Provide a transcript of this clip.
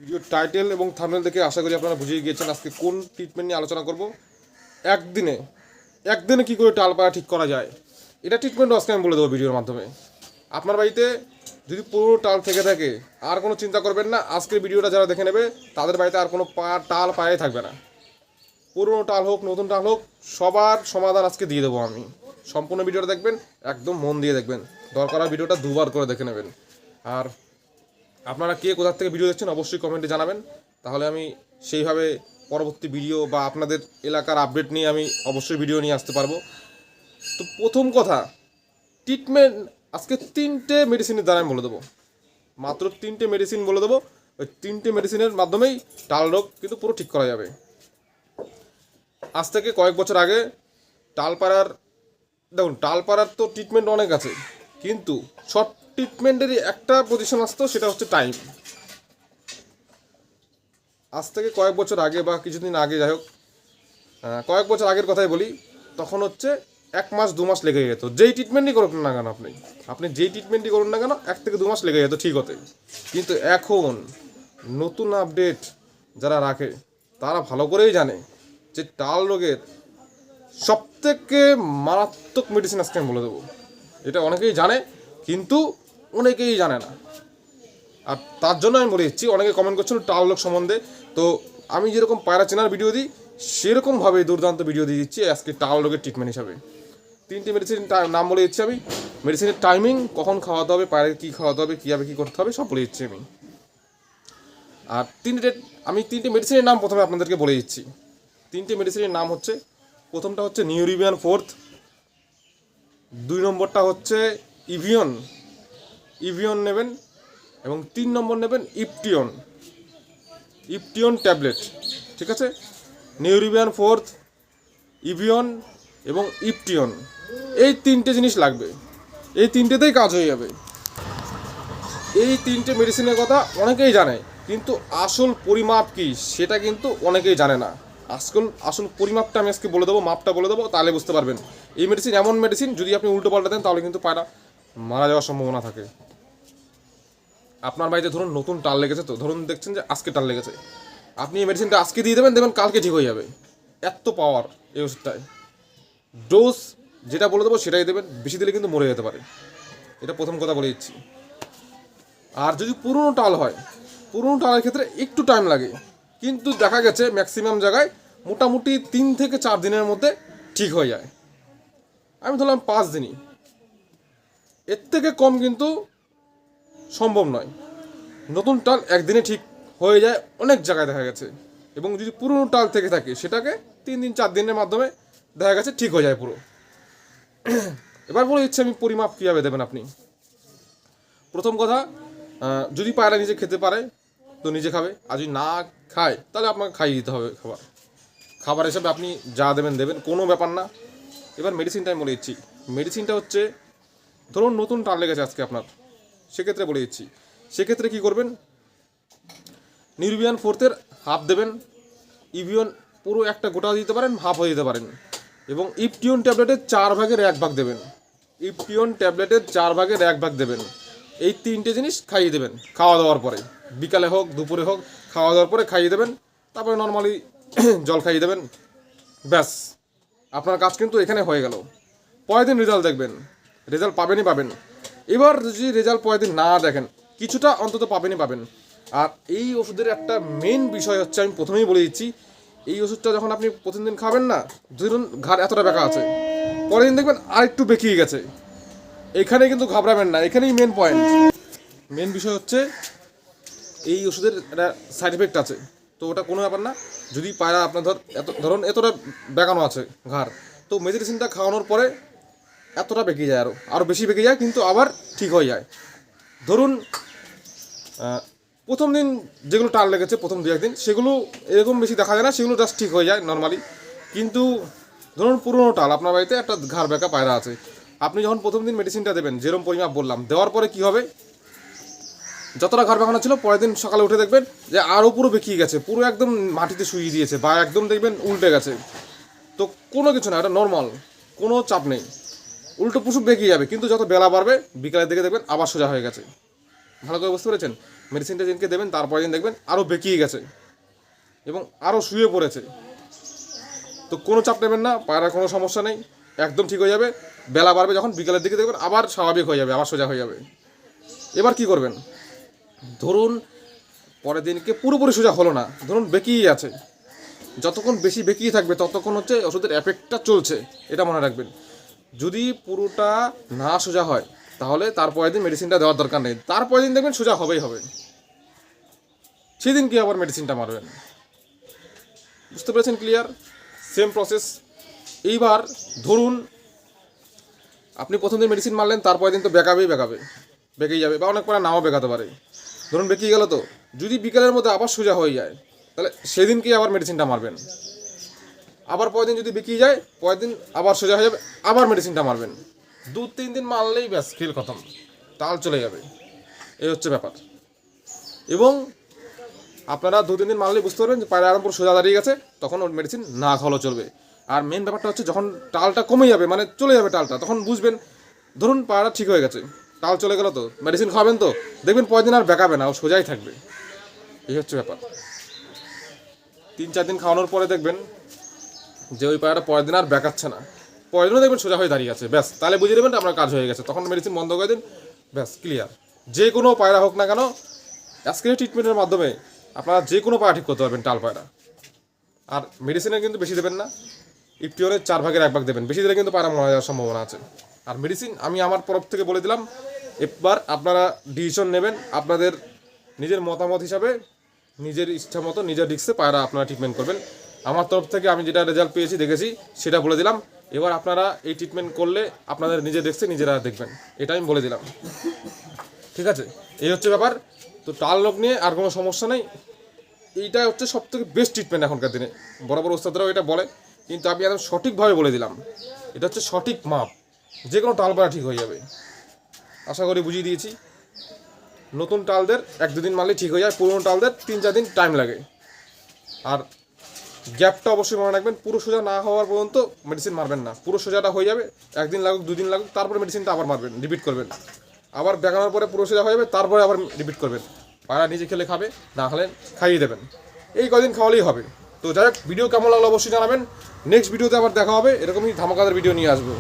ভিডিওর টাইটেল এবং থাম্বনেল দেখে আশা করি আপনারা বুঝিয়ে গিয়েছেন আজকে কোন ট্রিটমেন্ট নিয়ে আলোচনা করব। একদিনে একদিনে কী করে টাল পাড়া ঠিক করা যায়, এটা ট্রিটমেন্ট আজকে আমি বলে দেবো ভিডিওর মাধ্যমে। আপনার বাড়িতে যদি পুরো টাল থেকে থাকে আর কোনো চিন্তা করবেন না, আজকের ভিডিওটা যারা দেখে নেবে তাদের বাড়িতে আর কোনো টাল পায়ে থাকবে না। পুরনো টাল হোক নতুন টাল হোক, সবার সমাধান আজকে দিয়ে দেবো আমি। সম্পূর্ণ ভিডিওটা দেখবেন, একদম মন দিয়ে দেখবেন, দরকার হয় ভিডিওটা দুবার করে দেখে নেবেন। আর আপনারা কে কোথা থেকে ভিডিও দেখছেন অবশ্যই কমেন্টে জানাবেন, তাহলে আমি সেইভাবে পরবর্তী ভিডিও বা আপনাদের এলাকার আপডেট নিয়ে আমি অবশ্যই ভিডিও নিয়ে আসতে পারবো। তো প্রথম কথা, ট্রিটমেন্ট আজকে 3টে মেডিসিনের দ্বারা আমি বলে দেবো, মাত্র 3টে মেডিসিন বলে দেবো। ওই 3টে মেডিসিনের মাধ্যমেই টাল রোগ কিন্তু পুরো ঠিক করা যাবে। আজ থেকে কয়েক বছর আগে টালপাড়ার, দেখুন টালপাড়ার তো ট্রিটমেন্ট অনেক আছে, কিন্তু শর্ট ট্রিটমেন্টেরই একটা পজিশন আসতো, সেটা হচ্ছে টাইম। আজ থেকে কয়েক বছর আগে বা কিছুদিন আগে, যাই হোক কয়েক বছর আগের কথাই বলি, তখন হচ্ছে 1 মাস 2 মাস লেগে যেত। যেই ট্রিটমেন্টই করুন না কেন আপনি যেই ট্রিটমেন্টই করুন না কেন 1 থেকে 2 মাস লেগে যেত ঠিক হতে। কিন্তু এখন নতুন আপডেট যারা রাখে তারা ভালো করেই জানে যে টাল রোগের সবথেকে মারাত্মক মেডিসিন আজকে আমি বলে দেবো। এটা অনেকেই জানে, কিন্তু অনেকেই জানে না। আর তার জন্য আমি বলে দিচ্ছি, অনেকে কমেন্ট করছিল টাল রোগ সম্বন্ধে, তো আমি যেরকম পায়রা চেনার ভিডিও দিই সেরকমভাবে দুর্দান্ত ভিডিও দিয়ে দিচ্ছি আজকে টাল রোগের ট্রিটমেন্ট হিসাবে। 3টে মেডিসিন নাম বলে দিচ্ছি আমি, মেডিসিনের টাইমিং, কখন খাওয়াতে হবে, পায়রাকে কী খাওয়াতে হবে, কীভাবে কী করতে হবে সব বলে দিচ্ছি আমি। আর 3টে মেডিসিনের নাম প্রথমে আপনাদেরকে বলে দিচ্ছি। 3টে মেডিসিনের নাম হচ্ছে, প্রথমটা হচ্ছে নিউরিবিয়ান ফোর্থ, 2 নম্বরটা হচ্ছে ইভিয়ন নেবেন, এবং 3 নম্বর নেবেন ইপটিয়ন ট্যাবলেট। ঠিক আছে, নিউরিবিয়ান ফোর্থ, ইভিয়ন এবং ইপটিয়ন, এই 3টে জিনিস লাগবে। এই 3টেতেই কাজ হয়ে যাবে। এই 3টে মেডিসিনের কথা অনেকেই জানে, কিন্তু আসল পরিমাপ কী সেটা কিন্তু অনেকেই জানে না। আসল পরিমাপটা আমি আজকে বলে দেবো, মাপটা বলে দেবো, তাহলে বুঝতে পারবেন। এই মেডিসিন এমন মেডিসিন, যদি আপনি উল্টো পাল্টা দেন তাহলে কিন্তু পায়রা মারা যাওয়ার সম্ভাবনা থাকে। আপনার বাড়িতে ধরুন নতুন টাল লেগেছে, তো ধরুন দেখছেন যে আজকে টাল লেগেছে, আপনি এই মেডিসিনটা আজকে দিয়ে দেবেন, কালকে ঠিক হয়ে যাবে। এত পাওয়ার এই ওষুধটায়। ডোজ যেটা বলে দেবো সেটাই দেবেন, বেশি দিলে কিন্তু মরে যেতে পারে। এটা প্রথম কথা বলে দিচ্ছি। আর যদি পুরনো টাল হয়, পুরনো টালের ক্ষেত্রে একটু টাইম লাগে, কিন্তু দেখা গেছে ম্যাক্সিমাম জায়গায় মোটামুটি 3 থেকে 4 দিনের মধ্যে ঠিক হয়ে যায়। আমি ধরলাম 5 দিনই, এর থেকে কম কিন্তু সম্ভব নয়। নতুন টাল একদিনে ঠিক হয়ে যায় অনেক জায়গায় দেখা গেছে, এবং যদি পুরনো টাল থেকে থাকে সেটাকে 3 দিন 4 দিনের মাধ্যমে দেখা গেছে ঠিক হয়ে যায় পুরো। এবার বলে দিচ্ছি আমি পরিমাপ কীভাবে দেবেন আপনি। প্রথম কথা, যদি পায়রা নিজে খেতে পারে তো নিজে খাবে, আর যদি না খায় তাহলে আপনাকে খাইয়ে দিতে হবে খাবার হিসাবে আপনি যা দেবেন, কোনো ব্যাপার না। এবার মেডিসিনটা আমি বলে দিচ্ছি। মেডিসিনটা হচ্ছে, ধরুন নতুন টাল লেগেছে আজকে আপনার, সেক্ষেত্রে বলে দিচ্ছি। সেক্ষেত্রে কী করবেন, নিউরিবিয়ান ফোর্থের হাফ দেবেন, ইভিয়ন পুরো একটা গোটা দিতে পারেন, হাফও দিতে পারেন, এবং ইপটিয়ন ট্যাবলেটের 4 ভাগের 1 ভাগ দেবেন। ইপটিয়ন ট্যাবলেটের 4 ভাগের 1 ভাগ দেবেন। এই 3টে জিনিস খাইয়ে দেবেন খাওয়া দাওয়ার পরে, বিকালে হোক দুপুরে হোক, খাওয়া দাওয়ার পরে খাইয়ে দেবেন। তারপরে নর্মালি জল খাইয়ে দেবেন, ব্যাস আপনার কাজ কিন্তু এখানে হয়ে গেল। পরের দিন রেজাল্ট দেখবেন, রেজাল্ট পাবেন। এবার যদি রেজাল্ট পরের দিন না দেখেন, কিছুটা অন্তত পাবেন। আর এই ওষুধের একটা মেন বিষয় হচ্ছে, আমি প্রথমেই বলে দিচ্ছি, এই ওষুধটা যখন আপনি প্রতিদিন খাবেন না, ধরুন ঘাড় এতটা বেঁকা আছে, পরের দিন দেখবেন আর একটু বেঁকিয়ে গেছে, এখানে কিন্তু ঘাবড়াবেন না, এখানেই মেন পয়েন্ট। মেন বিষয় হচ্ছে এই ওষুধের একটা সাইড এফেক্ট আছে, তো ওটা কোনো ব্যাপার না। যদি পায়রা আপনার ধরুন এতটা বেঁকানো আছে ঘাড়, তো মেডিসিনটা খাওয়ানোর পরে এতটা বেঁকে যায়, আরও বেশি বেঁকে যায়, কিন্তু আবার ঠিক হয়ে যায়। ধরুন প্রথম দিন যেগুলো টাল লেগেছে, প্রথম 2-1 দিন, সেগুলো এরকম বেশি দেখা যায় না, সেগুলো জাস্ট ঠিক হয়ে যায় নর্মালি। কিন্তু ধরুন পুরোনো টাল, আপনার বাড়িতে একটা ঘাড় বেঁকা পায়রা আছে, আপনি যখন প্রথম দিন মেডিসিনটা দেবেন, যেরকম পরিমাপ বললাম, দেওয়ার পরে কী হবে, যতটা ঘাড় বেঁকানো ছিল পরের দিন সকালে উঠে দেখবেন যে আরও পুরো বেঁকিয়ে গেছে, পুরো একদম মাটিতে শুইয়ে দিয়েছে, বা একদম দেখবেন উল্টে গেছে। তো কোনো কিছু না, এটা নর্মাল, কোনো চাপ নেই। উল্টো পুষু বেঁকিয়ে যাবে, কিন্তু যত বেলা বাড়বে বিকালের দিকে দেখবেন আবার সোজা হয়ে গেছে। ভালো করে বুঝতে পেরেছেন? মেডিসিনটা যেদিনকে দেবেন তারপরের দিন দেখবেন আরও বেঁকিয়ে গেছে এবং আরও শুয়ে পড়েছে। তো কোনো চাপ নেবেন না, পায়রার কোনো সমস্যা নেই, একদম ঠিক হয়ে যাবে। বেলা বাড়বে যখন, বিকালের দিকে দেখবেন আবার স্বাভাবিক হয়ে যাবে, আবার সোজা হয়ে যাবে। এবার কি করবেন, ধরুন পরের দিনকে পুরোপুরি সোজা হলো না, ধরুন বেঁকিয়ে আছে, যতক্ষণ বেশি বেঁকিয়ে থাকবে ততক্ষণ হচ্ছে ওষুধের এফেক্টটা চলছে, এটা মনে রাখবেন। যদি পুরোটা না সোজা হয় তাহলে তারপরের দিন মেডিসিনটা দেওয়ার দরকার নেই, তারপরের দিন দেখবেন সোজা হবেই হবে, সেদিন কি আবার মেডিসিনটা মারবেন। বুঝতে পেরেছেন? ক্লিয়ার? Same process. এইবার ধরুন আপনি প্রথম দিন মেডিসিন মারলেন, তারপরের দিন তো বেঁকেই যাবে, বা অনেক পরে নাও বেঁকাতে পারে। ধরুন বেঁকিয়ে গেল, তো যদি বিকেলের মধ্যে আবার সোজা হয়ে যায় তাহলে সেদিনকেই আবার মেডিসিনটা মারবেন। আবার পরের দিন যদি বেঁকিয়ে যায়, পরের দিন আবার সোজা হয়ে যাবে, আবার মেডিসিনটা মারবেন। 2-3 দিন মারলেই ব্যাস খেল খতম, তাল চলে যাবে। এই হচ্ছে ব্যাপার। এবং আপনারা 2-3 দিন মারলেই বুঝতে পারবেন যে পায়রা আরাম পুরো সোজা দাঁড়িয়ে গেছে, তখন ওর মেডিসিন না খাওয়ালেও চলবে। আর মেন ব্যাপারটা হচ্ছে যখন টালটা কমে যাবে, মানে চলে যাবে টালটা, তখন বুঝবেন ধরুন পায়রা ঠিক হয়ে গেছে, টাল চলে গেল, তো মেডিসিন খাওয়াবেন, তো দেখবেন পরের দিন আর বেঁকাবে না, ও সোজাই থাকবে। এই হচ্ছে ব্যাপার। 3-4 দিন খাওয়ানোর পরে দেখবেন যে ওই পায়রাটা পরের দিন আর বেঁকাচ্ছে না, পরের দিনও দেখবেন সোজা হয়ে দাঁড়িয়ে আছে, ব্যাস তাহলে বুঝিয়ে দেবেন আপনার কাজ হয়ে গেছে, তখন মেডিসিন বন্ধ করে দিন, ব্যাস ক্লিয়ার। যে কোনো পায়রা হোক না কেন, আজকের ট্রিটমেন্টের মাধ্যমে আপনারা যে কোনো পায়রা ঠিক করতে পারবেন, টাল পায়রা। আর মেডিসিনের কিন্তু বেশি দেবেন না, ইপটিওরের 4 ভাগের 1 ভাগ দেবেন, বেশি দিলে কিন্তু পায়রা মারা যাওয়ার সম্ভাবনা আছে। আর মেডিসিন আমি আমার তরফ থেকে বলে দিলাম, এবার আপনারা ডিসিশন নেবেন আপনাদের নিজের মতামত হিসাবে, নিজের ইচ্ছা মতো নিজের রিস্কে পায়রা আপনারা ট্রিটমেন্ট করবেন। আমার তরফ থেকে আমি যেটা রেজাল্ট পেয়েছি দেখেছি সেটা বলে দিলাম। এবার আপনারা এই ট্রিটমেন্ট করলে আপনাদের নিজের রিস্কে নিজেরা দেখবেন, এটা আমি বলে দিলাম। ঠিক আছে, এই হচ্ছে ব্যাপার। তো টাল রোগ নিয়ে আর কোনো সমস্যা নেই, এইটা হচ্ছে সবথেকে বেস্ট ট্রিটমেন্ট এখনকার দিনে। বড় বড় ওস্তাদরাও এটা বলে, কিন্তু আমি একদম সঠিকভাবে বলে দিলাম, এটা হচ্ছে সঠিক মাপ, যে কোনো টাল পায়রা ঠিক হয়ে যাবে। আশা করি বুঝিয়ে দিয়েছি। নতুন টালদের 1-2 দিন মারলে ঠিক হয়ে যায়, পুরনো টালদের 3-4 দিন টাইম লাগে। আর গ্যাপটা অবশ্যই মনে রাখবেন, পুরো সোজা না হওয়ার পর্যন্ত মেডিসিন মারবেন না, পুরো সোজাটা হয়ে যাবে, 1 দিন লাগুক 2 দিন লাগুক, তারপরে মেডিসিনটা আবার মারবেন, রিপিট করবেন। আবার বেঁকানোর পরে পুরো সোজা হয়ে যাবে, তারপরে আবার রিপিট করবেন। পায়রা নিজে খেলে খাবে, না খেলে খাইয়ে দেবেন, এই কদিন খাওয়ালেই হবে। তো যাই হোক, ভিডিও কেমন লাগলো অবশ্যই জানাবেন। নেক্সট ভিডিওতে আবার দেখা হবে, এরকমই ধামাকাদার ভিডিও নিয়ে আসবো।